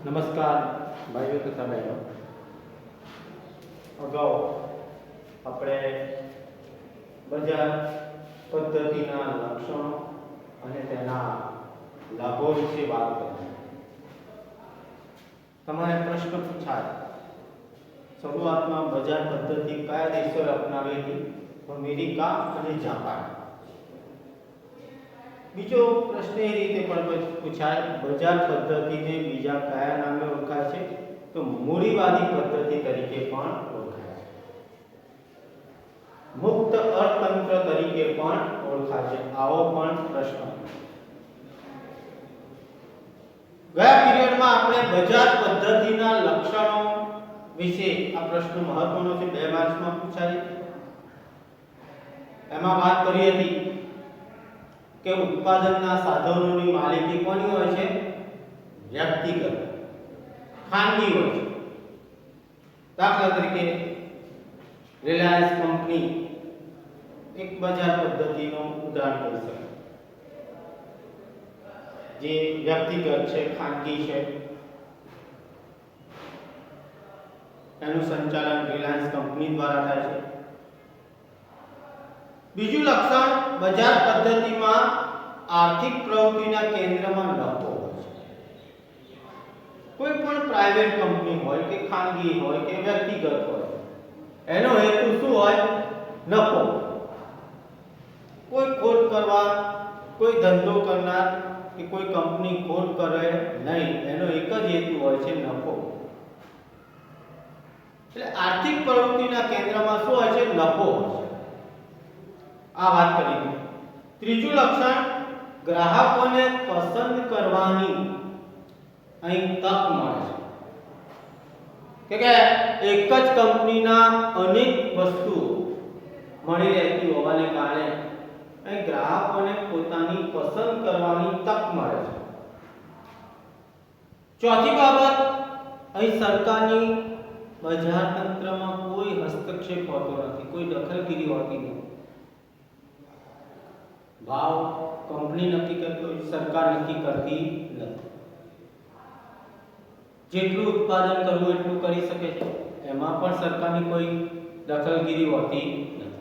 નમસ્કાર ભાઈઓ તથા બહેનો, અગાઉ આપણે બજાર પદ્ધતિના લક્ષણો અને તેના લાભો વિશે વાત કરી. તમારે પ્રશ્ન પૂછાય શરૂઆતમાં બજાર પદ્ધતિ કયા દેશોએ અપનાવી હતી? તો અમેરિકા અને જાપાન. બીજો પ્રશ્ન એ રીતે પણ પૂછાય બજાર પદ્ધતિને બીજા કયા નામે ઓળખાય છે? તો મૂડીવાદી પદ્ધતિ તરીકે પણ ઓળખાય છે, મુક્ત અર્થતંત્ર તરીકે પણ ઓળખાય છે. આવો પણ પ્રશ્ન ગયા પીરિયડમાં આપણે બજાર પદ્ધતિના લક્ષણો વિશે આ પ્રશ્ન મહત્વનો છે, 2 માર્ક્સમાં પૂછાય. એમાં વાત કરી હતી કે ઉત્પાદનના સાધનોની માલિકી કોની હોય છે? વ્યક્તિગત, ખાનગી હોય છે. દાખલા તરીકે રિલાયન્સ કંપની એક બજાર પદ્ધતિનું ઉદાહરણ કરી શકાય, જે વ્યક્તિગત છે, ખાનગી છે. એનું સંચાલન રિલાયન્સ કંપની દ્વારા થાય છે. બીજું લક્ષણ, બજાર પદ્ધતિમાં આર્થિક પ્રવૃત્તિના કેન્દ્રમાં નફો હોય છે. કોઈ પણ પ્રાઇવેટ કંપની હોય કે ખાનગી હોય કે વ્યક્તિગત હોય, એનો હેતુ શું હોય? નફો. કોઈ ખોટ કરવા, કોઈ ધંધો કરનાર કે કોઈ કંપની ખોટ કરે નહીં, એનો એક જ હેતુ હોય છે, નફો. એટલે આર્થિક પ્રવૃત્તિના કેન્દ્રમાં શું હોય છે? નફો હોય છે. આ વાત કરી. ત્રીજું લક્ષણ, ગ્રાહકોને પસંદ કરવાની અહીં તક મળે છે કે એક જ કંપનીના અનેક વસ્તુઓ મળી રહેતી હોવાને કારણે અહીં ગ્રાહકોને પોતાની પસંદ કરવાની તક મળે છે. ચોથી બાબત, અહીં સરકારની બજાર તંત્રમાં કોઈ હસ્તક્ષેપ હોતો નથી, કોઈ દખલગીરી હોતી નથી. ભાવ કંપની નક્કી કરતી હોય, સરકાર નક્કી કરતી નથી. જેટલું ઉત્પાદન કરવું એટલું કરી શકે છે, એમાં પણ સરકારની કોઈ દખલગીરી હોતી નથી.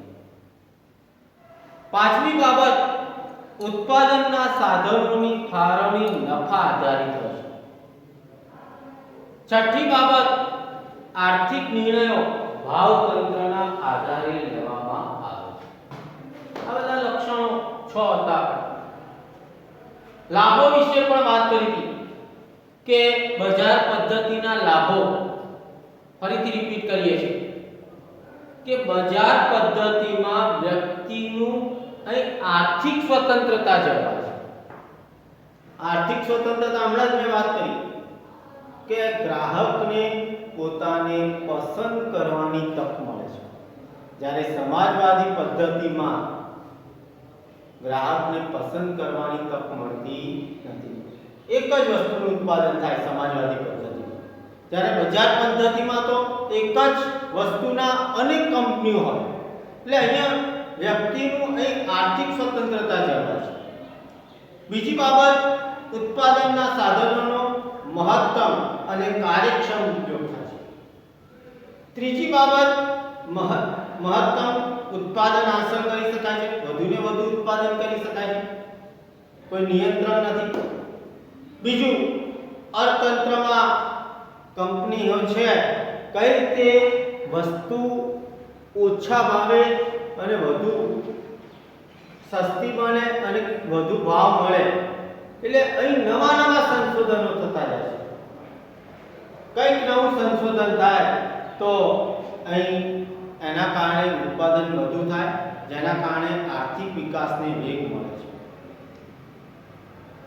પાંચમી બાબત, ઉત્પાદનના સાધનોની ફાળવણી નફા આધારિત હોય છે. છઠ્ઠી બાબત, આર્થિક નિર્ણયો ભાવ તંત્રના આધારે લેવામાં આવે છે. આ બધા લક્ષણો 6 હતા. લાભો વિશે પણ વાત કરી હતી કે બજાર પદ્ધતિના લાભો ફરીથી રિપીટ કરીએ છીએ કે બજાર પદ્ધતિમાં વ્યક્તિનું અહીં આર્થિક સ્વતંત્રતા જળવાય છે. આર્થિક સ્વતંત્રતા હમણાં જ મેં વાત કરી કે ગ્રાહકને પોતાને પસંદ કરવાની તક મળે છે, જ્યારે સમાજવાદી પદ્ધતિમાં ગ્રાહકને પસંદ કરવાની તક મળતી નથી. એક જ વસ્તુનું ઉત્પાદન થાય સમાજવાદી પદ્ધતિમાં, જ્યારે બજાર પદ્ધતિમાં તો એક જ વસ્તુના અનેક કંપનીઓ હોય. એટલે અહીંયા વ્યક્તિનું એક આર્થિક સ્વતંત્રતા જળવાય છે. બીજી બાબત, ઉત્પાદનના સાધનોનો મહત્તમ અને કાર્યક્ષમ ઉપયોગ થાય છે. ત્રીજી બાબત, મહત્તમ ઉત્પાદન હાંસલ કરી શકાય છે, વધુને વધુ ઉત્પાદન કરી શકાય છે, કોઈ નિયંત્રણ નથી. બીજું, અર્થતંત્રમાં કંપનીઓ છે કઈ રીતે વસ્તુ ઓછા ભાવે અને વધુ સસ્તી બને અને વધુ ભાવ મળે, એટલે અહીં નવા સંશોધનો થતા જાય છે. કંઈક નવું સંશોધન થાય તો અહીં એના કારણે ઉત્પાદન વધુ થાય, જેના કારણે આર્થિક વિકાસને વેગ મળે છે.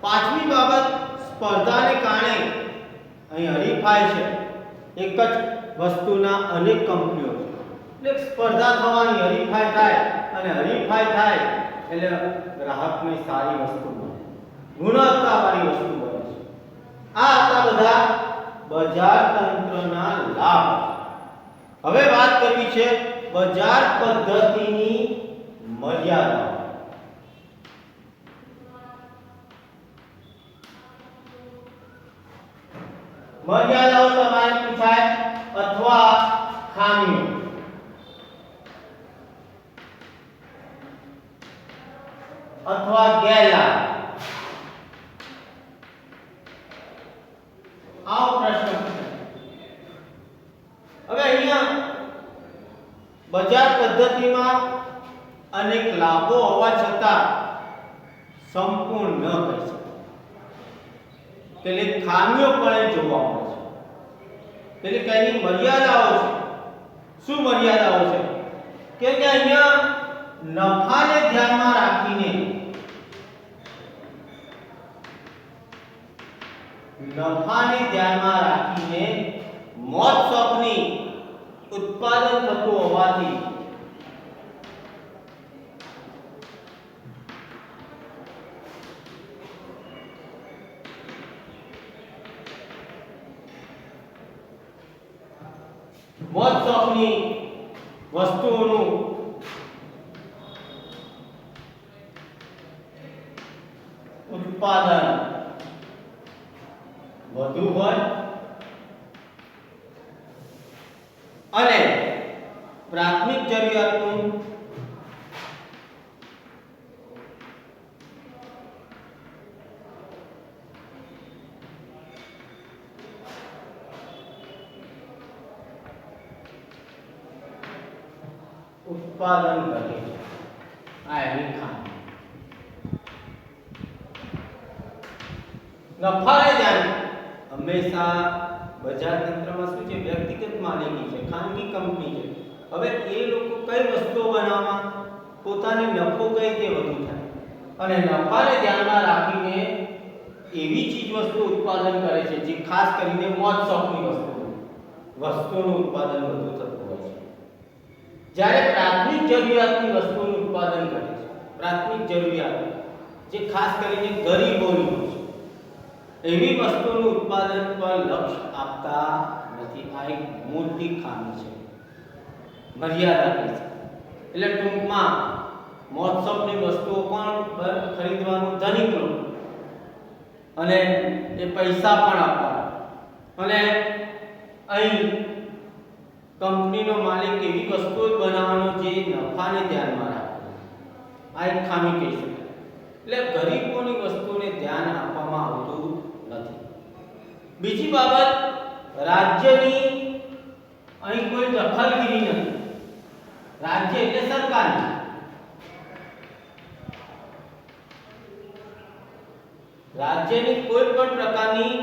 પાંચમી બાબત, સ્પર્ધાને કારણે અહીં હરીફાઈ છે. એક જ વસ્તુના અનેક કંપનીઓ છે, એટલે સ્પર્ધા થવાની, હરીફાઈ થાય, અને હરીફાઈ થાય એટલે ગ્રાહકને સારી વસ્તુ મળે, ગુણવત્તાવાળી વસ્તુ મળે છે. આ હતા બધા બજાર તંત્રના લાભ. હવે વાત કરવી છે બજાર પદ્ધતિની મર્યાદા. મર્યાદાઓ તમારે પૂછાય અથવા ખામીઓ અથવા ગેરલાભ આવો પ્રશ્ન પૂછાય. હવે અહીંયા બજાર પદ્ધતિમાં અનેક લાભો હોવા છતાં સંપૂર્ણ ન કહી શકાય. કેટલીક ખામીઓ પણ જોવા મળે છે. કેટલીક એની મર્યાદાઓ છે. શું મર્યાદાઓ છે? કે અહીંયા નફાને ધ્યાનમાં રાખીને મોજ શોખની ઉત્પાદન થતું હોવાથી મોજ શોખની વસ્તુઓનું ઉત્પાદન વધુ હોય અને પ્રાથમિક જરૂરિયાતનું ઉત્પાદન કરે છે. આ એની ખામી. નફાને ધ્યાન હંમેશા બજાર તંત્રમાં શું છે? વ્યક્તિગત માલિકી છે, ખાનગી કંપની છે. હવે એ લોકો કઈ વસ્તુઓ બનાવવામાં પોતાની નફો કઈ રીતે વધુ થાય અને નફાને ધ્યાનમાં રાખીને એવી ચીજ વસ્તુ ઉત્પાદન કરે છે જે ખાસ કરીને મોજ શોખની વસ્તુઓનું ઉત્પાદન વધુ થતું હોય છે. જ્યારે પ્રાથમિક જરૂરિયાતની વસ્તુઓનું ઉત્પાદન કરે છે, પ્રાથમિક જરૂરિયાત જે ખાસ કરીને ગરીબોની હોય છે, એવી વસ્તુઓનું ઉત્પાદન પર લક્ષ્ય આપતા નથી. આ એક મોટી ખામી છે, મર્યાદા કહી છે. એટલે ટૂંકમાં મોજ શોખની વસ્તુઓ પણ ખરીદવાનું ધનિક લોકો અને એ પૈસા પણ આપવા અને અહીં કંપનીનો માલિક એવી વસ્તુઓ બનાવવાનો જે નફાને ધ્યાનમાં રાખે. આ એક ખામી કહી શકાય. એટલે ગરીબોની વસ્તુને ધ્યાન આપવામાં આવતું નથી. બીજી બાબત, રાજ્યની અહીં કોઈ દખલગીરી નથી. રાજ્ય એટલે સરકારની. રાજ્યની કોઈ પણ પ્રકારની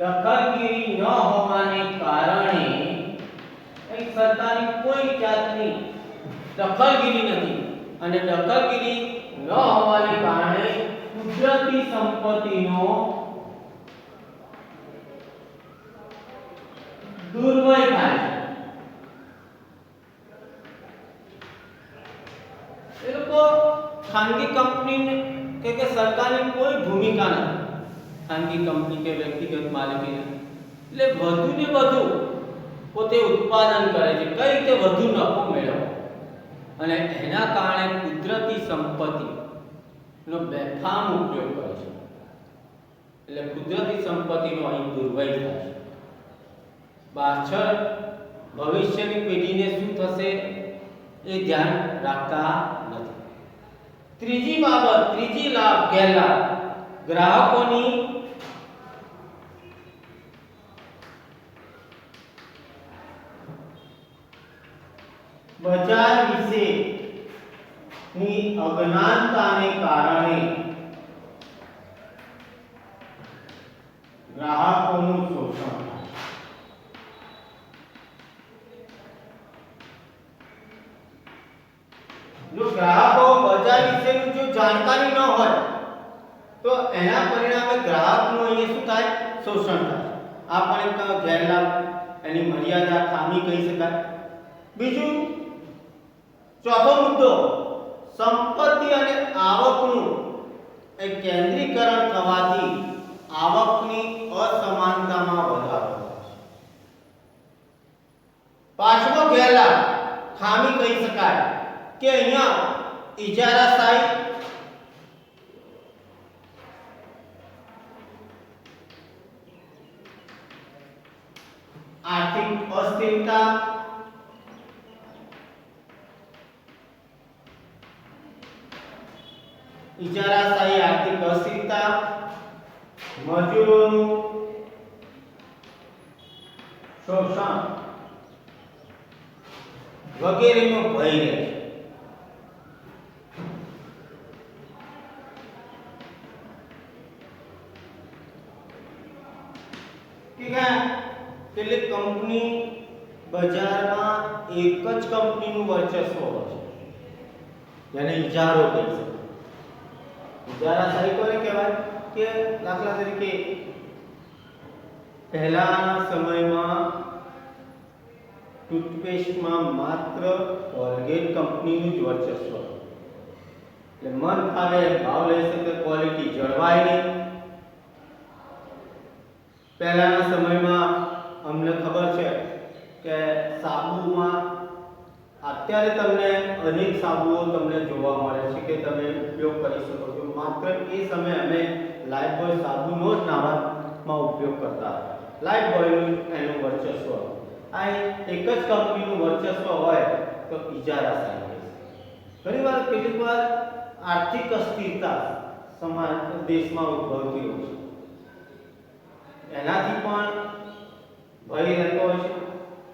દખલગીરી ન હોવાને કારણે એક સરકારની કોઈ જાતની દખલગીરી નથી અને દખલગીરી ન હોવાને કારણે કુદરતી સંપત્તિનો દુર્વ્યય થાય છે. એ લોકો ખાનગી કંપની કે સરકારની કોઈ ભૂમિકા નથી. ખાનગી કંપની કે વ્યક્તિગત માલિકી નથી. એટલે વધુ ને વધુ પોતે ઉત્પાદન કરે છે, કઈ રીતે વધુ નફો મેળવવો અને એના કારણે કુદરતી સંપત્તિનો બેફામ ઉપયોગ કરે છે. એટલે કુદરતી સંપત્તિનો અહીં દુર્વ્યય થાય છે. પાછળ ભવિષ્યની પેઢીને શું થશે એ ધ્યાન રાખતા નથી. ત્રીજી બાબત, ત્રીજી લાભ ગેરલાભ, ગ્રાહકોની બજાર વિશેની અજ્ઞાનતાને કારણે ગ્રાહકોનું શોષણ થાય. જો ગ્રાહકો બજાર વિશેની જો જાણકારી ન હોય તો એના પરિણામે ગ્રાહકનું અહીંયા શું થાય? શોષણ થાય. આ પણ એક ગેરલાભ, એની મર્યાદા, ખામી કહી શકાય. બીજું, ચોથો મુદ્દો, સંપત્તિ અને આવકનું એક કેન્દ્રીકરણ થવાથી આવકની અસમાનતામાં વધારો થાય છે. પાંચમો ગેરલાભ, ખામી કહી શકાય કે અહીંયા ઇજારાશાહી આર્થિક અસ્થિરતા, ઇજારાશાહી આર્થિક અસ્થિરતા, મજૂરોનું શોષણ વગેરેનો ભય રહે છે. કેટલીક કંપની બજારમાં એક જ કંપનીનું વર્ચસ્વ હોય છે, જેને ઇજારો કહે છે. ઇજારાશાહી કોને કહેવાય કે દાખલા તરીકે પહેલાના સમયમાં ટૂથપેસ્ટમાં માત્ર કોલગેટ કંપનીનું જ વર્ચસ્વ હતું. એટલે મન ફાવે ભાવ લઈ શકે, ક્વોલિટી જળવાય નહીં. પહેલાના સમયમાં અમને ખબર છે કે સાબુમાં અત્યારે તમને અનેક સાબુઓ તમને જોવા મળે છે કે તમે ઉપયોગ કરી શકો છો. માત્ર એ સમયે અમે લાઈફબોય સાબુનો જ નાવામાં ઉપયોગ કરતા હતા. લાઈફબોયનું એનું વર્ચસ્વ. આ એક જ કંપનીનું વર્ચસ્વ હોય તો ઇજારાશાહી છે. ઘણીવાર કેટલીકવાર આર્થિક અસ્થિરતા સમાજ દેશમાં ઉદ્ભવતી હોય છે. એનાથી પણ ભય રહેતો હોય છે.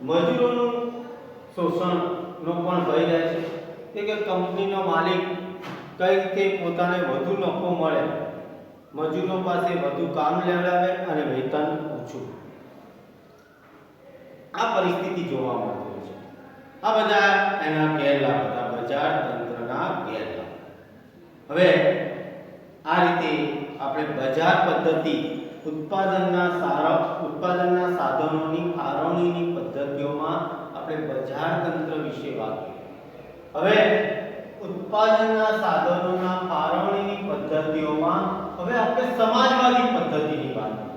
મજૂરોનું શોષણનો પણ ભય રહે છે કે કંપનીનો માલિક કઈ રીતે પોતાને વધુ નફો મળે, મજૂરો પાસે વધુ કામ લેવડાવે અને વેતન ઓછું. આ પરિસ્થિતિ જોવા મળતી હોય છે. આ બધા એના ગેરલાભ હતા, બજાર તંત્રના ગેરલાભ. હવે આ રીતે આપણે બજાર પદ્ધતિ, ઉત્પાદનના સાધનોની ફાળવણીની પદ્ધતિઓમાં આપણે બજાર તંત્ર વિશે વાત કરી. હવે ઉત્પાદનના સાધનોના ફાળવણીની પદ્ધતિઓમાં હવે આપણે સમાજવાદી પદ્ધતિની વાત કરીએ.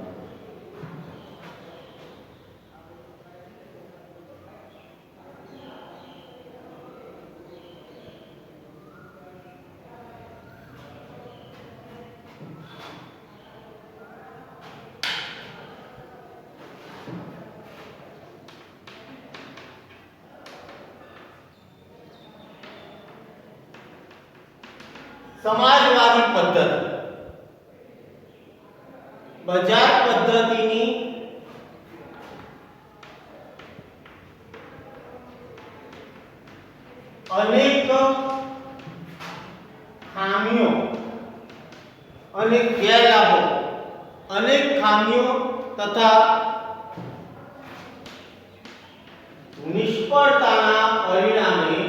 સમાજવાદી પદ્ધતિ બજાર પદ્ધતિની અનેક ખામીઓ, અનેક ગેરલાભો, અનેક ખામીઓ તથા નિષ્ફળતાના પરિણામે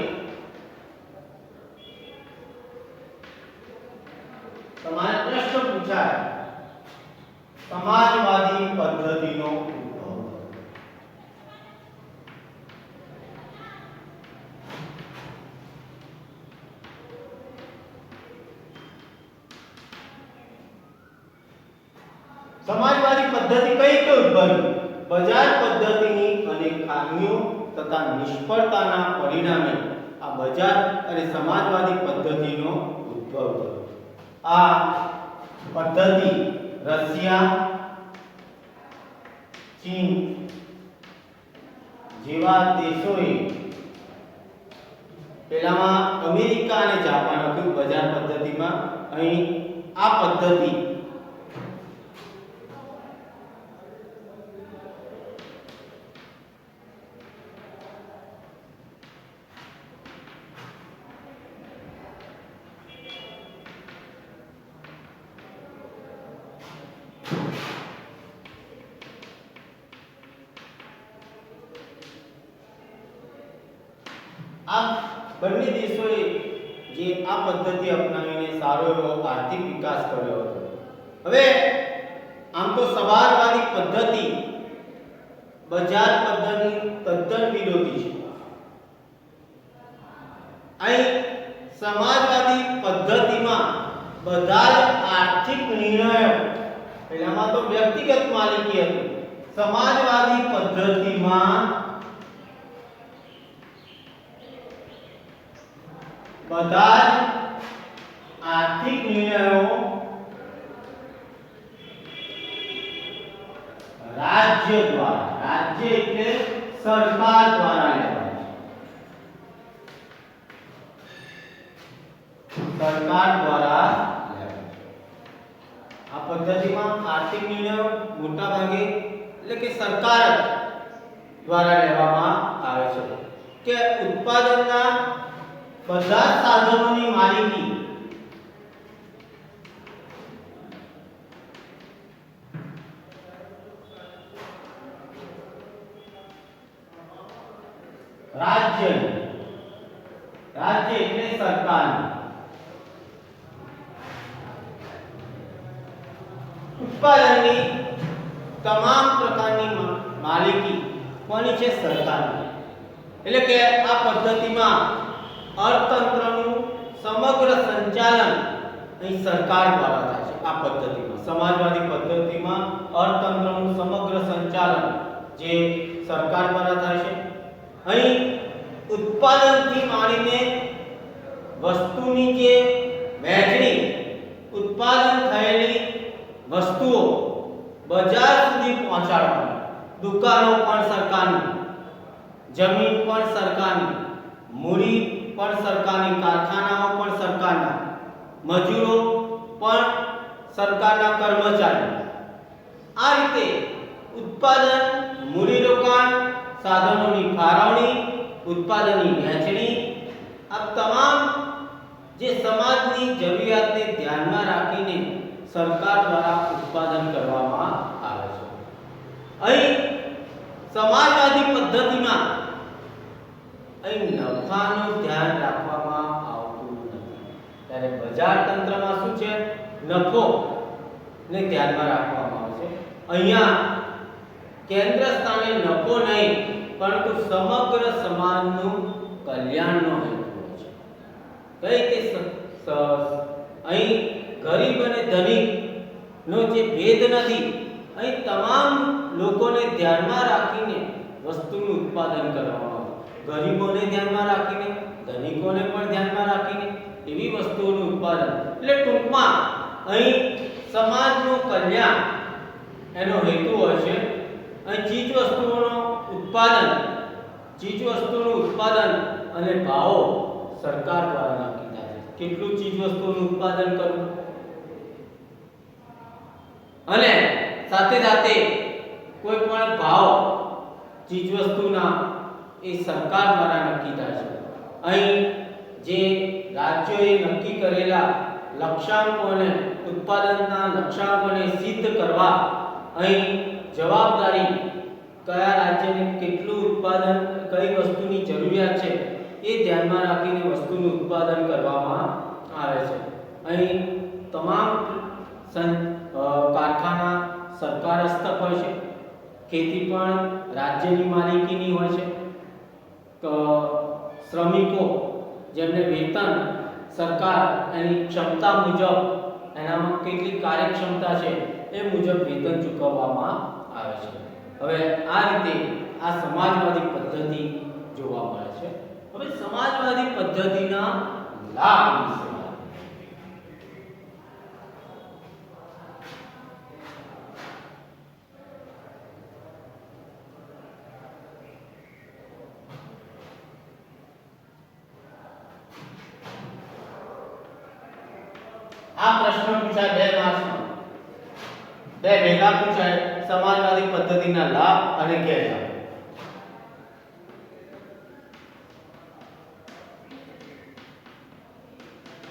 તમારે પ્રશ્ન પૂછાય, સમાજવાદી પદ્ધતિનો ઉદ્ભવ. સમાજવાદી પદ્ધતિ કઈ રીતે ઉદ્ભવી? બજાર પદ્ધતિની અનેક ખામીઓ તથા નિષ્ફળતાના પરિણામે આ બજાર અને સમાજવાદી પદ્ધતિનો ઉદ્ભવ થયો. આ પદ્ધતિ રશિયા, ચીન જેવા દેશોએ, પહેલામાં અમેરિકા અને જાપાન હતું બજાર પદ્ધતિમાં. અહીં આ પદ્ધતિ આ બંને દેશોએ જે આ પદ્ધતિ અપનાવીને સારો એવો આર્થિક વિકાસ કર્યો હતો. હવે આમ તો સમાજવાદી પદ્ધતિ બજાર પદ્ધતિ તદ્દન વિરોધી છે. અહીં સમાજવાદી પદ્ધતિમાં બધા જ આર્થિક નિર્ણયો, પહેલામાં તો વ્યક્તિગત માલિકી હતી. સમાજવાદી પદ્ધતિમાં બધા જ આર્થિક નિર્ણયો રાજ્ય દ્વારા, રાજ્ય એટલે સરકાર દ્વારા લેવાય છે, સરકાર દ્વારા લેવાય છે. આ પદ્ધતિમાં આર્થિક નિર્ણયો મોટા ભાગે એટલે કે સરકાર દ્વારા લેવામાં આવે છે કે ઉત્પાદનના બધા સાધનોની માલિકી રાજ્ય, રાજ્ય એટલે સરકારની. ઉત્પાદનની તમામ પ્રકારની માલિકી કોની છે? સરકારની. એટલે કે આ પદ્ધતિમાં અર્થતંત્રનું સમગ્ર સંચાલન અહીં સરકાર દ્વારા થાય છે. આ પદ્ધતિમાં, સમાજવાદી પદ્ધતિમાં અર્થતંત્રનું સમગ્ર સંચાલન જે સરકાર દ્વારા થાય છે. અહીં ઉત્પાદનથી માંડીને વસ્તુની જે વહેંચણી, ઉત્પાદન થયેલી વસ્તુઓ બજાર સુધી પહોંચાડવાની, દુકાનો પણ સરકારની, જમીન પણ સરકારની, મૂડી પણ સરકારની, કારખાનાઓ પણ સરકારના, મજૂરો પણ સરકારના કર્મચારી. આ રીતે ઉત્પાદન, મૂડીરોકાણ, સાધનોની ફાળવણી, ઉત્પાદનની વહેંચણી, આ તમામ જે સમાજની જરૂરિયાતને ધ્યાનમાં રાખીને સરકાર દ્વારા ઉત્પાદન કરવામાં આવે છે. અહીં સમાજવાદી પદ્ધતિમાં અહીં નફાનું ધ્યાન રાખવામાં આવતું નથી. ત્યારે બજાર તંત્રમાં શું છે? નફો ને ધ્યાનમાં રાખવામાં આવે છે. અહીંયા કેન્દ્ર સ્થાને નફો નહીં પરંતુ સમગ્ર સમાજનું કલ્યાણનો હેતુ છે. કઈ કે અહીં ગરીબ અને ધનિક નો જે ભેદ નથી, અહીં તમામ લોકોને ધ્યાનમાં રાખીને વસ્તુનું ઉત્પાદન કરવામાં આવે. ગરીબોને ધ્યાનમાં રાખીને, ધનિકોને પણ ધ્યાનમાં રાખીને એવી વસ્તુઓનું ઉત્પાદન. એટલે ટૂંકમાં અહીં સમાજનું કલ્યાણ એનો હેતુ હોય છે. અહીં ચીજ વસ્તુઓનું ઉત્પાદન અને ભાવો સરકાર દ્વારા નક્કી થાય છે. કેટલું ચીજ વસ્તુઓનું ઉત્પાદન કરવું અને સાથે સાથે કોઈ પણ ભાવ ચીજ વસ્તુના એ સરકાર દ્વારા નક્કી થાય છે. અહીં જે રાજ્યોએ નક્કી કરેલા લક્ષ્યાંકોને, ઉત્પાદનના લક્ષ્યાંકોને સિદ્ધ કરવા અહીં જવાબદારી કયા રાજ્યને કેટલું ઉત્પાદન, કઈ વસ્તુની જરૂરિયાત છે એ ધ્યાનમાં રાખીને વસ્તુનું ઉત્પાદન કરવામાં આવે છે. અહીં તમામ કારખાના સરકાર હસ્તક હોય છે. ખેતી પણ રાજ્યની માલિકીની હોય છે. શ્રમિકો જેમને વેતન સરકાર એની ક્ષમતા મુજબ, એનામાં કેટલી કાર્યક્ષમતા છે એ મુજબ વેતન ચૂકવવામાં આવે છે. હવે આ રીતે આ સમાજવાદી પદ્ધતિ જોવા મળે છે. હવે સમાજવાદી પદ્ધતિના લાભ વિશે આ પ્રશ્ન પૂછાય 2 માર્ક્સમાં, 2 ભેગા પૂછાય. સમાજવાદી પદ્ધતિના લાભ અને ગેરલાભ.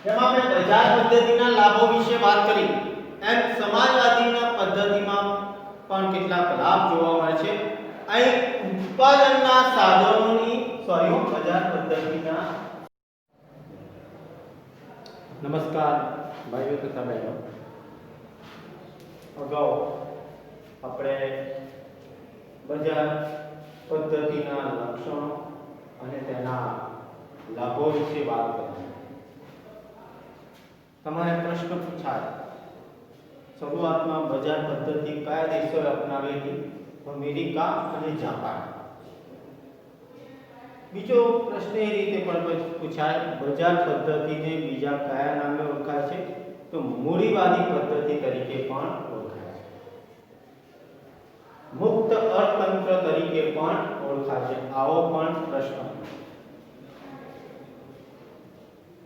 જેમ આપણે બજાર પદ્ધતિના લાભો વિશે વાત કરી, એમ સમાજવાદીના પદ્ધતિમાં પણ કેટલાક લાભ જોવા મળે છે. અહીં ઉત્પાદનના સાધનોની બજાર પદ્ધતિના. નમસ્કાર ભાઈઓ તથા બહેનો. અગાઉ આપણે બજાર પદ્ધતિના લક્ષણો અને તેના લાભો વિશે વાત કરી. તમારે પ્રશ્ન પૂછાય, શરૂઆતમાં બજાર પદ્ધતિ કયા દેશોએ અપનાવી હતી? અમેરિકા અને જાપાન. બીજો પ્રશ્ન એ રીતે પણ પૂછાય, બજાર પદ્ધતિને બીજા કયા નામે ઓળખાય છે? તો મૂડીવાદી પદ્ધતિ તરીકે પણ ઓળખાય છે. થાય છે? આવો પણ પ્રશ્ન.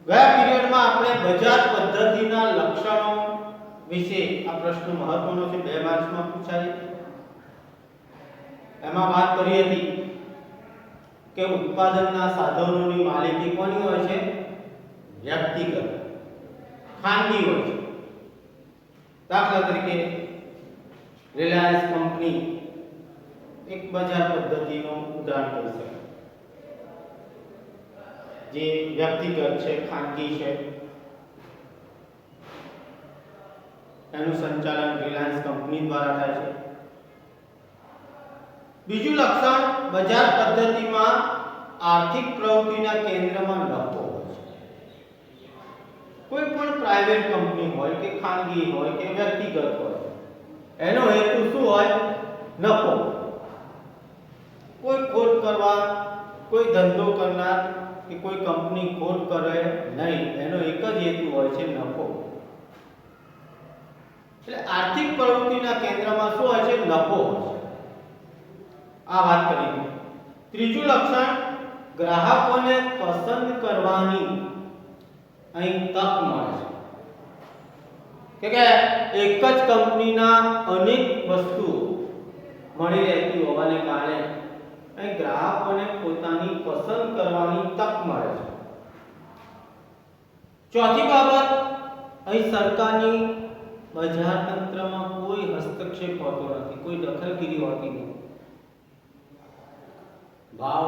ગયા પીરિયડમાં આપણે બજાર પદ્ધતિના લક્ષણો વિશે આ પ્રશ્ન મહત્વનો છે, 2 માર્ક્સમાં પૂછાય. એમાં વાત કરી હતી કે ઉત્પાદનના સાધનોની માલિકી કોની હોય છે? વ્યક્તિગત, ખાનગી હોય છે. દાખલા તરીકે રિલાયન્સ કંપની એક બજાર પદ્ધતિનું ઉદાહરણ કરી શકાય, જે વ્યક્તિગત છે, ખાનગી છે. એનું સંચાલન રિલાયન્સ કંપની દ્વારા થાય છે. બીજું લક્ષણ, બજાર પદ્ધતિમાં આર્થિક પ્રવૃત્તિના કેન્દ્રમાં નફો હોય છે. કોઈ પણ પ્રાઇવેટ કંપની હોય કે ખાનગી હોય કે વ્યક્તિગત હોય, એનો હેતુ શું હોય? નફો. કોઈ ખોટ કરવા, કોઈ ધંધો કરનાર કે કોઈ કંપની ખોટ કરે નહીં, એનો એક જ હેતુ હોય છે, નફો. એટલે આર્થિક પ્રવૃત્તિના કેન્દ્રમાં શું હોય છે? નફો હોય છે. આ વાત કરી. ત્રીજું લક્ષણ, ગ્રાહકોને પસંદ કરવાની અહીં તક મળે છે. કે એક જ કંપનીના અનેક વસ્તુઓ મળી રહેતી હોવાને કારણે અહીં ગ્રાહકોને પોતાની પસંદ કરવાની તક મળે છે. ચોથી બાબત, અહીં સરકારની બજાર તંત્રમાં કોઈ હસ્તક્ષેપ હોતો નથી, કોઈ દખલગીરી હોતી નથી. ભાવ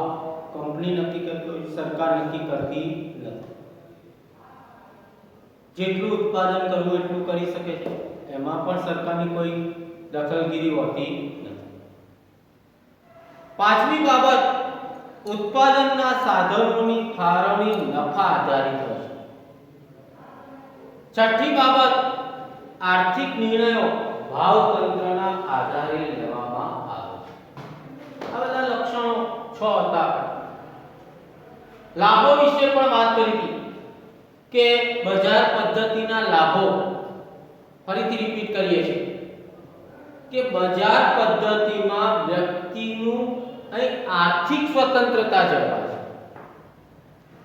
કંપની નક્કી કરતી હોય, સરકાર નક્કી કરતી નથી. જેટલું ઉત્પાદન કરવું એટલું કરી શકે છે, એમાં પણ સરકારની કોઈ દખલગીરી હોતી નથી. પાંચમી બાબત, ઉત્પાદનના સાધનોની ફાળવણી નફા આધારિત હોય છે. છઠ્ઠી બાબત, આર્થિક નિર્ણયો ભાવ તંત્રના આધારે લેવામાં આવે છે. આ બધા લક્ષણો 6 હતા. લાભો વિશે પણ વાત કરી હતી કે બજાર પદ્ધતિના લાભો, ફરીથી રિપીટ કરીએ છીએ કે બજાર પદ્ધતિમાં વ્યક્તિનું અહીં આર્થિક સ્વતંત્રતા જળવાય છે.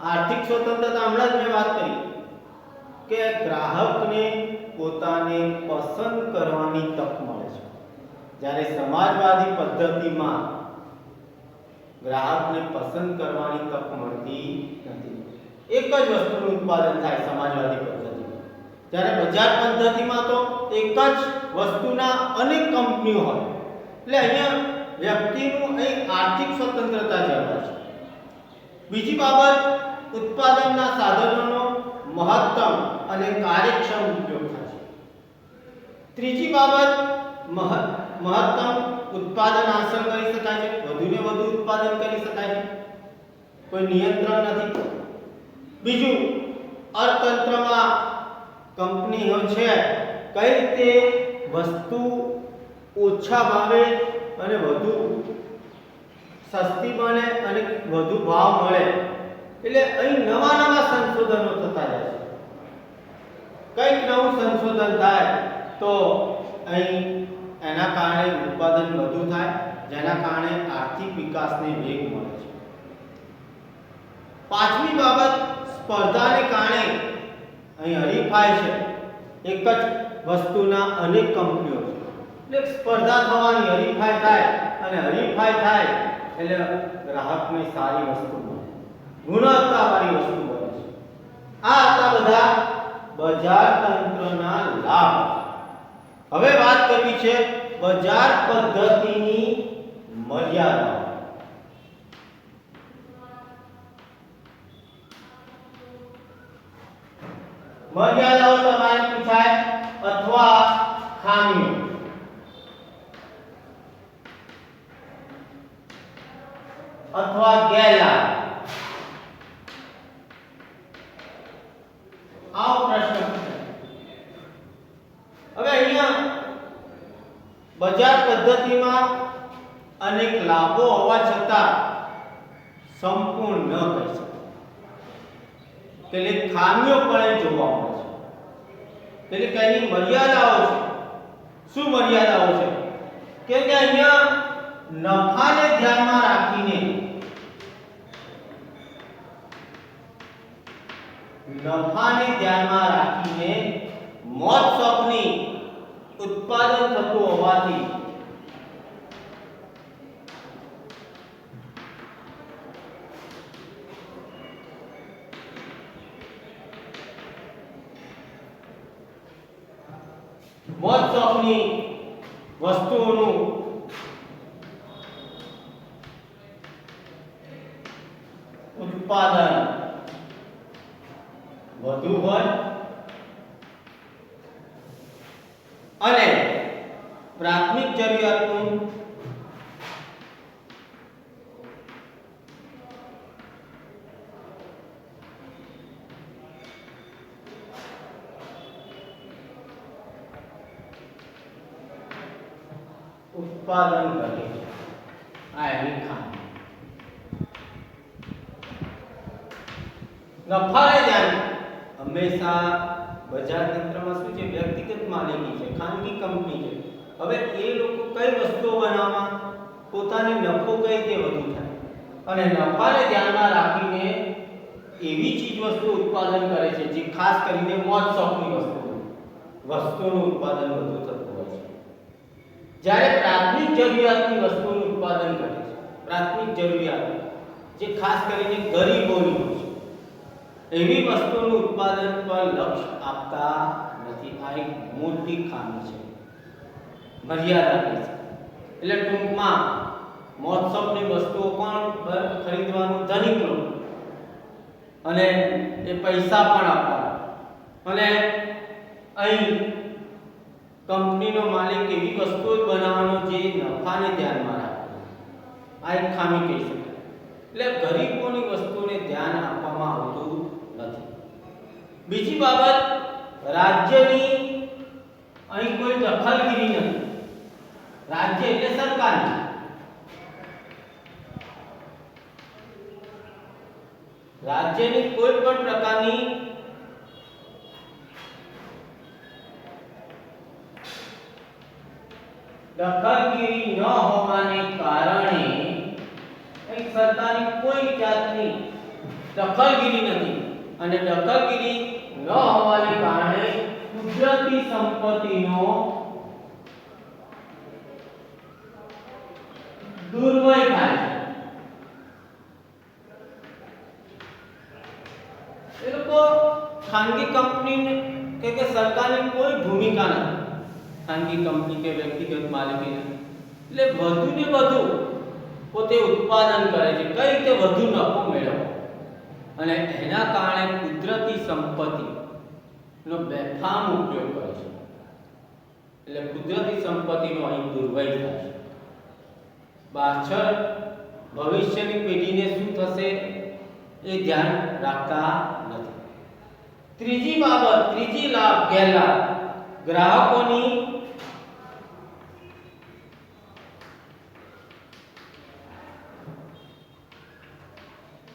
આર્થિક સ્વતંત્રતા હમણાં જ મેં વાત કરી કે ગ્રાહકને પોતાને પસંદ કરવાની તક મળે છે. જ્યારે સમાજવાદી પદ્ધતિમાં ગ્રાહકને પસંદ કરવાની તક મળતી નથી. એક જ વસ્તુનું ઉત્પાદન થાય સમાજવાદી પદ્ધતિમાં. જ્યારે બજાર પદ્ધતિમાં તો એક જ વસ્તુના અનેક કંપનીઓ હોય. એટલે અહીંયા વ્યક્તિનું અહીં આર્થિક સ્વતંત્રતા જળવાય છે. બીજી બાબત, ઉત્પાદનના સાધનોનો મહત્તમ અને કાર્યક્ષમ ઉપયોગ થાય છે. ત્રીજી બાબત, મહત્તમ ઉત્પાદન હાંસલ કરી શકાય છે, વધુને વધુ ઉત્પાદન કરી શકાય છે, કોઈ નિયંત્રણ નથી. બીજું, અર્થતંત્રમાં કંપનીઓ છે કઈ રીતે વસ્તુ ઓછા ભાવે અને વધુ સસ્તી બને અને વધુ ભાવ મળે, એટલે અહીં નવા સંશોધનો થતા જાય છે. કંઈક નવું સંશોધન થાય તો અહીં એના કારણે ઉત્પાદન વધુ થાય, જેના કારણે આર્થિક વિકાસને વેગ મળે છે. પાંચમી બાબત, સ્પર્ધાને કારણે અહીં હરીફાઈ છે. એક જ વસ્તુના અનેક કંપનીઓ છે, એટલે સ્પર્ધા થવાની, હરીફાઈ થાય, અને હરીફાઈ થાય એટલે ગ્રાહકને સારી વસ્તુ મળે, ગુણવત્તાવાળી વસ્તુ મળે છે. આ હતા બધા બજાર તંત્રના લાભ. હવે વાત કરવી છે બજાર પદ્ધતિની મર્યાદાઓ. મર્યાદાઓ તમારે પૂછાય અથવા ખામીઓ. અથવા ગેરલાભ. આવો પ્રશ્ન પૂછાય. હવે અહીંયા બજાર પદ્ધતિમાં અનેક લાભો હોવા છતાં સંપૂર્ણ ન કહી શકાય. કેટલીક ખામીઓ પણ જોવા મળે છે. એટલે કે એની મર્યાદાઓ છે. શું મર્યાદાઓ છે? કે અહીંયા નફાને ધ્યાનમાં રાખીને નફાને ધ્યાનમાં રાખીને મોજ શોખની ઉત્પાદન થતું હોવાથી મોજ શોખની વસ્તુઓનું ઉત્પાદન વધુ હોય અને પ્રાથમિક જરૂરિયાતનું ઉત્પાદન કરે છે આ એની ખામી નફાને ધ્યાન હંમેશા બજાર તંત્રમાં શું છે વ્યક્તિગત માલિકી છે ખાનગી કંપની છે હવે એ લોકો કઈ વસ્તુઓ બનાવવામાં પોતાને નફો કઈ રીતે વધુ થાય અને નફાને ધ્યાનમાં રાખીને એવી ચીજ વસ્તુ ઉત્પાદન કરે છે જે ખાસ કરીને મોજ શોખની વસ્તુનું ઉત્પાદન વધુ થતું હોય છે જ્યારે પ્રાથમિક જરૂરિયાતની વસ્તુનું ઉત્પાદન કરે છે પ્રાથમિક જરૂરિયાત જે ખાસ કરીને ગરીબોની હોય છે એવી વસ્તુનું ઉત્પાદન પર લક્ષ્ય આપતા નથી આ એક મોટી ખામી છે મર્યાદા છે એટલે ટૂંકમાં મોજ શોખની વસ્તુઓ કોણ ખરીદવાનું ધનિક લોકો અને એ પૈસા પણ આપવાના અને અહીં કંપનીનો માલિક એવી વસ્તુઓ જ બનાવવાનો જે નફાને ધ્યાનમાં રાખે આ એક ખામી કહી શકાય એટલે ગરીબોની વસ્તુને ધ્યાન આપવામાં આવતું નથી બીજી બાબત રાજ્યની અહીં કોઈ દખલગીરી નથી રાજ્ય એટલે સરકારની રાજ્યની કોઈ પણ પ્રકારની દખલગીરી ન હોવાને કારણે એક સરકારની કોઈ જાતની દખલગીરી નથી અને દખલગીરી ન હોવાને કારણે કુદરતી સંપત્તિનો દુર્વ્યય થાય છે એ લોકો ખાનગી કંપની કે સરકારની કોઈ ભૂમિકા નથી ખાનગી કંપની કે વ્યક્તિગત માલિકી એટલે વધુ ને વધુ પોતે ઉત્પાદન કરે છે કઈ રીતે વધુ નફો મેળવવો અને એના કારણે કુદરતી સંપત્તિનો બેફામ ઉપયોગ કરે છે એટલે કુદરતી સંપત્તિનો અહીં દુર્વ્યય થાય છે પાછળ ભવિષ્યની પેઢીને શું થશે એ ધ્યાન રાખતા નથી ત્રીજી બાબત ત્રીજી લાભ ગેરલાભ ગ્રાહકોની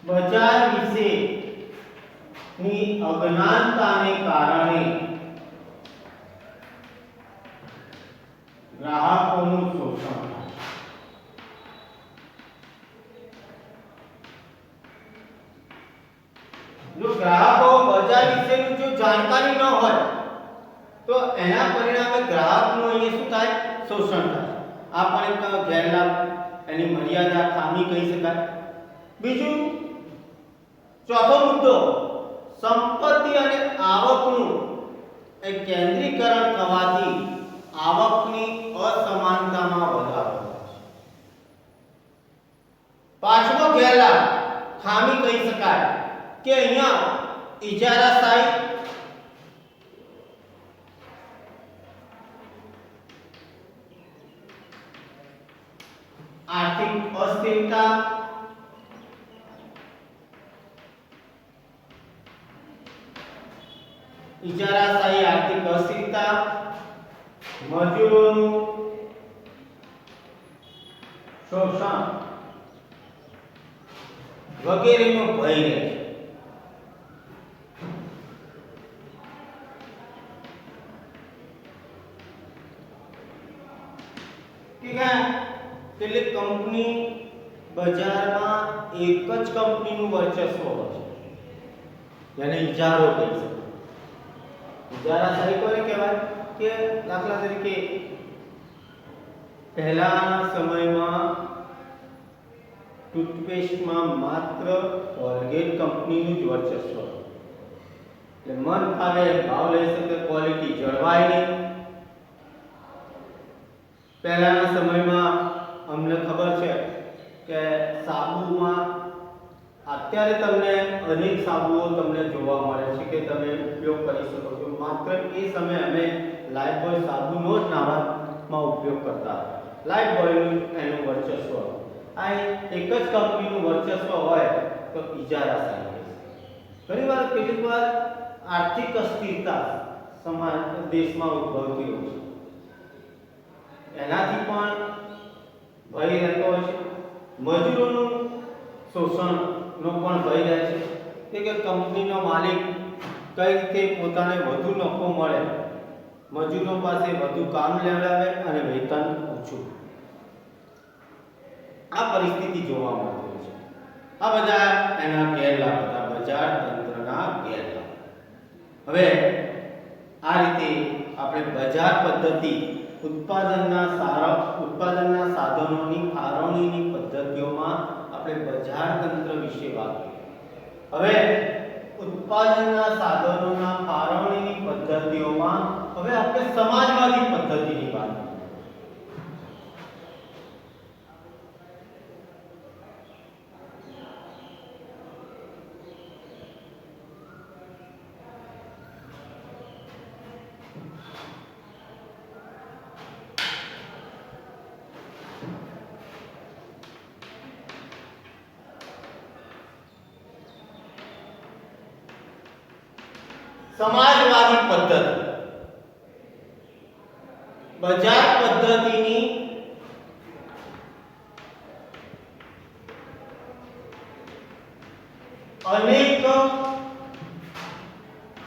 બજાર વિશેની અજ્ઞાનતાને કારણે ગ્રાહકોનું શોષણ થાય જો ગ્રાહકો બજાર વિશેની જો જાણકારી ન હોય તો એના પરિણામે ગ્રાહકનું અહીંયા શું થાય શોષણ થાય આ પણ એક ગેરલાભ એની મર્યાદા ખામી કહી શકાય બીજું ચોથો મુદ્દો સંપત્તિ અને આવકનું એક કેન્દ્રીકરણ થવાથી આવકની અસમાનતામાં વધારો થાય છે પાંચમો ગેરલાભ ખામી કહી શકાય કે અહીંયા ઇજારાશાહી આર્થિક અસ્થિરતા ઇજારાશાહી આર્થિક અસ્થિરતા મજૂરોનું શોષણ વગેરેનો ભય રહે છે કેટલીક કંપની બજારમાં એક જ કંપનીનું વર્ચસ્વ હોય છે જેને ઇજારો કહી શકાય. ઇજારાશાહી કોને કહેવાય કે દાખલા તરીકે પહેલાના સમયમાં ટૂથપેસ્ટમાં માત્ર કોલગેટ કંપનીનું જ વર્ચસ્વ હતું. એટલે મન ફાવે ભાવ લઈ શકે, ક્વોલિટી જળવાય નહીં. પહેલાના સમયમાં અમને ખબર છે કે સાબુમાં અત્યારે તમને અનેક સાબુઓ તમને જોવા મળે છે કે તમે ઉપયોગ કરી શકો છો. માત્ર એ સમયે અમે લાઈફબોય સાબુનો જ નાવામાં ઉપયોગ કરતા હતા. લાઈફબોયનું એનું વર્ચસ્વ. આ એક જ કંપનીનું વર્ચસ્વ હોય તો ઇજારાશાહી. ઘણીવાર કેટલીક વાર આર્થિક અસ્થિરતા સમાજ દેશમાં ઉદ્ભવતી હોય છે. એનાથી પણ ભય રહેતો હોય છે. મજૂરોનું શોષણનો પણ ભય રહે છે કે કંપનીનો માલિક કઈ રીતે પોતાને વધુ નફો મળે, મજૂરો પાસે વધુ કામ લેવડાવે અને વેતન ઓછું. આ પરિસ્થિતિ જોવા મળતી હોય છે. આ બધા એના ગેરલાભ હતા, બજાર તંત્રના ગેરલાભ. હવે આ રીતે આપણે બજાર પદ્ધતિ, ઉત્પાદનના સાધનોની ફાળવણીની પદ્ધતિઓમાં આપણે બજાર તંત્ર વિશે વાત કરી. હવે ઉત્પાદનના સાધનોના ફાળવણીની પદ્ધતિઓમાં હવે આપણે સમાજવાદી પદ્ધતિની વાત કરીએ. સમાજવાદી પદ્ધતિ બજાર પદ્ધતિની અનેક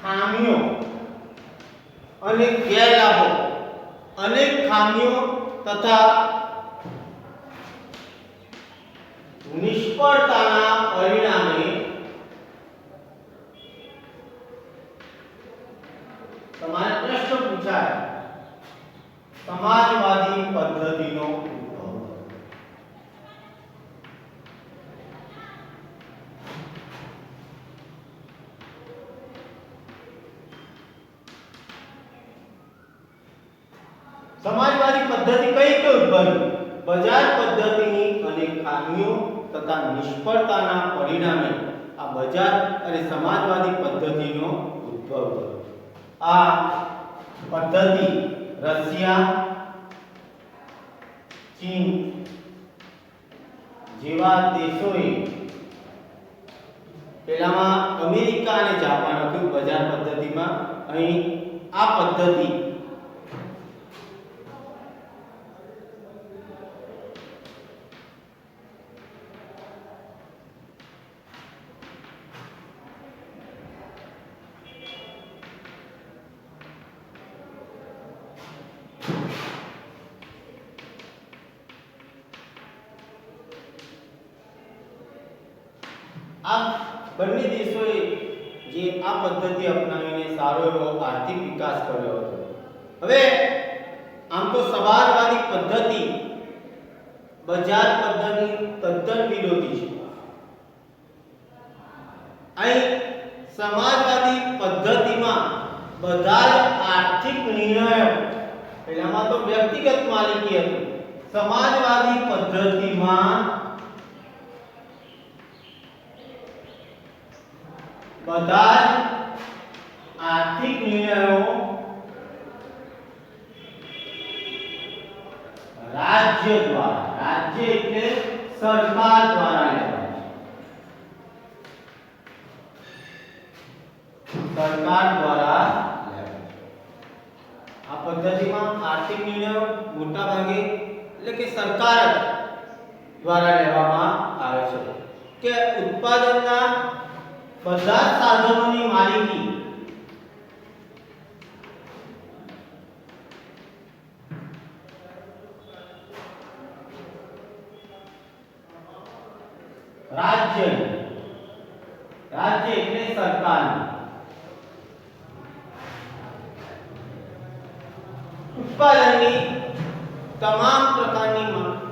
ખામીઓ અને ગેરલાભો, અનેક ખામીઓ તથા નિષ્ફળતાના પરિણામે તમારે પ્રશ્ન પૂછાય, સમાજવાદી પદ્ધતિનો ઉદ્ભવ. સમાજવાદી પદ્ધતિ કઈ રીતે ઉદ્ભવી? બજાર પદ્ધતિની અનેક ખામીઓ તથા નિષ્ફળતાના પરિણામે આ બજાર અને સમાજવાદી પદ્ધતિનો ઉદ્ભવ થયો. આ પદ્ધતિ રશિયા, ચીન જેવા દેશોએ, પહેલામાં અમેરિકા અને જાપાન હતું બજાર પદ્ધતિમાં. અહીં આ પદ્ધતિ આ બંને દેશોએ જે આ પદ્ધતિ અપનાવીને સારો એવો આર્થિક વિકાસ કર્યો હતો. હવે આમ તો સમાજવાદી પદ્ધતિ બજાર પદ્ધતિ તદ્દન વિરોધી છે. અહીં સમાજવાદી પદ્ધતિમાં બધા જ આર્થિક નિર્ણયો, પહેલામાં તો વ્યક્તિગત માલિકી હતી. સમાજવાદી પદ્ધતિમાં બધા જ આર્થિક નિર્ણયો રાજ્ય દ્વારા, રાજ્ય એટલે સરકાર દ્વારા લેવાય છે. સરકાર દ્વારા લેવાય છે. આ પદ્ધતિમાં આર્થિક નિર્ણયો મોટા ભાગે એટલે કે સરકાર દ્વારા લેવામાં આવે છે. કે ઉત્પાદનના બધા સાધનોની માલિકી રાજ્ય રાજ્ય એટલે સરકારની. ઉત્પાદનની તમામ પ્રકારની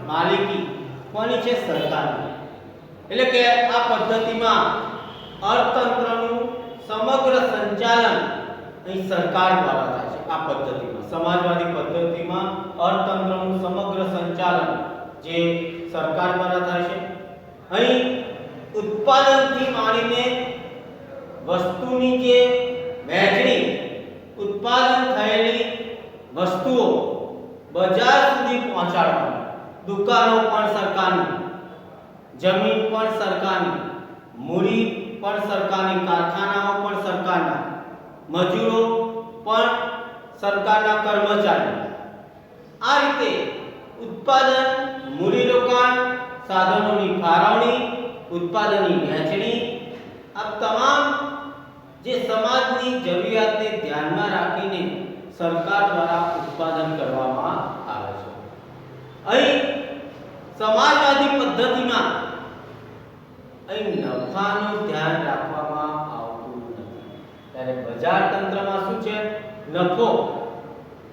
માલિકી કોની છે? સરકારની. એટલે કે આ પદ્ધતિમાં અર્થતંત્રનું સમગ્ર સંચાલન અહીં સરકાર દ્વારા થાય છે. આ પદ્ધતિમાં સમાજવાદી પદ્ધતિમાં અર્થતંત્રનું સમગ્ર સંચાલન જે સરકાર દ્વારા થાય છે. અહીં ઉત્પાદનથી માંડીને વસ્તુની જે વહેંચણી, ઉત્પાદન થયેલી વસ્તુઓ બજાર સુધી પહોંચાડવાની, દુકાનો પણ સરકારની, જમીન પણ સરકારની, મૂડી પણ સરકારની, કારખાનાઓ પણ સરકારના, મજૂરો પણ સરકારના કર્મચારી. આ રીતે ઉત્પાદન, મૂડીરોકાણ, સાધનોની ફાળવણી, ઉત્પાદનની વહેંચણી, આ તમામ જે સમાજની જરૂરિયાતને ધ્યાનમાં રાખીને સરકાર દ્વારા ઉત્પાદન કરવામાં આવે છે. અહીં સમાજવાદી પદ્ધતિમાં અહીં નફાનું ધ્યાન રાખવામાં આવતું નથી. ત્યારે બજાર તંત્રમાં શું છે? નફો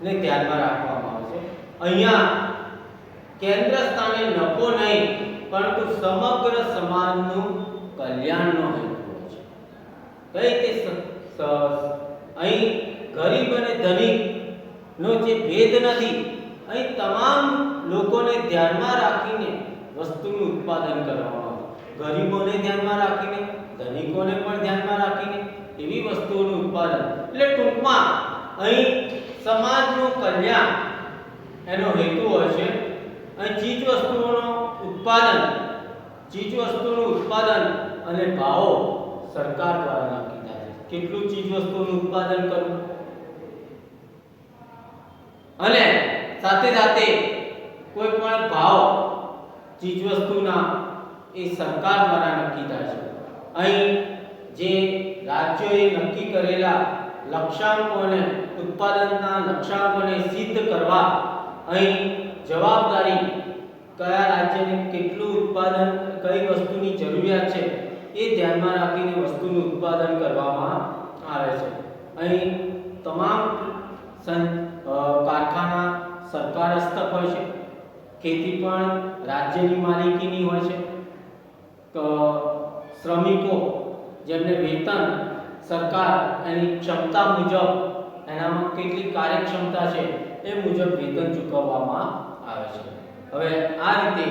ને ધ્યાનમાં રાખવામાં આવે છે. અહીંયા કેન્દ્ર સ્થાને નફો નહીં પરંતુ સમગ્ર સમાજનું કલ્યાણનો હેતુ હોય છે. કઈ તે અહીં ગરીબ અને ધનિક નો જે ભેદ નથી. અહીં તમામ લોકોને ધ્યાનમાં રાખીને વસ્તુનું ઉત્પાદન કરવામાં આવે. ગરીબોને ધ્યાનમાં રાખીને, ધનિકોને પણ ધ્યાનમાં રાખીને એવી વસ્તુઓનું ઉત્પાદન. એટલે ટૂંકમાં અહીં સમાજનું કલ્યાણ એનો હેતુ હોય છે. અહીં ચીજ વસ્તુઓનું ઉત્પાદન અને ભાવો સરકાર દ્વારા નક્કી થાય છે. કેટલું ચીજ વસ્તુઓનું ઉત્પાદન કરવું અને સાથે સાથે કોઈ પણ ભાવ ચીજ વસ્તુના એ સરકાર દ્વારા નક્કી થાય છે. અહીં જે રાજ્યોએ નક્કી કરેલા લક્ષ્યાંકોને, ઉત્પાદનના લક્ષ્યાંકોને સિદ્ધ કરવા અહીં જવાબદારી કયા રાજ્યને કેટલું ઉત્પાદન, કઈ વસ્તુની જરૂરિયાત છે એ ધ્યાનમાં રાખીને વસ્તુનું ઉત્પાદન કરવામાં આવે છે. અહીં તમામ કારખાના સરકાર હસ્તક હોય છે. ખેતી પણ રાજ્યની માલિકીની હોય છે. શ્રમિકો જેમને વેતન સરકાર એની ક્ષમતા મુજબ, એનામાં કેટલી કાર્યક્ષમતા છે એ મુજબ વેતન ચૂકવવામાં આવે છે. હવે આ રીતે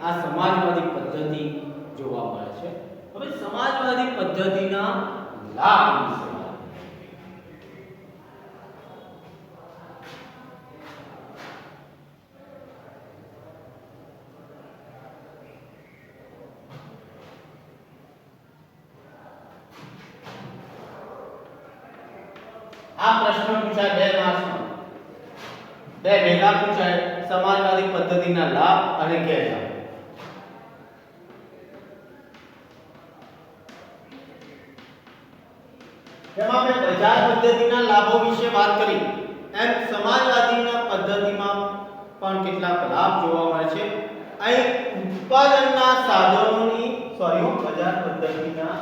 આ સમાજવાદી પદ્ધતિ જોવા મળે છે. હવે સમાજવાદી પદ્ધતિના લાભ વિશે આ પ્રશ્ન પૂછાય 2 માર્ક્સમાં. 2 ભેગા પૂછાય. સમાજવાદી પદ્ધતિના લાભ અને ગેરલાભ. જેમાં આપણે બજાર પદ્ધતિના લાભો વિશે વાત કરી, એમ સમાજવાદીના પદ્ધતિમાં પણ કેટલાક લાભ જોવા મળે છે. અહીં ઉત્પાદનના સાધનોની બજાર પદ્ધતિના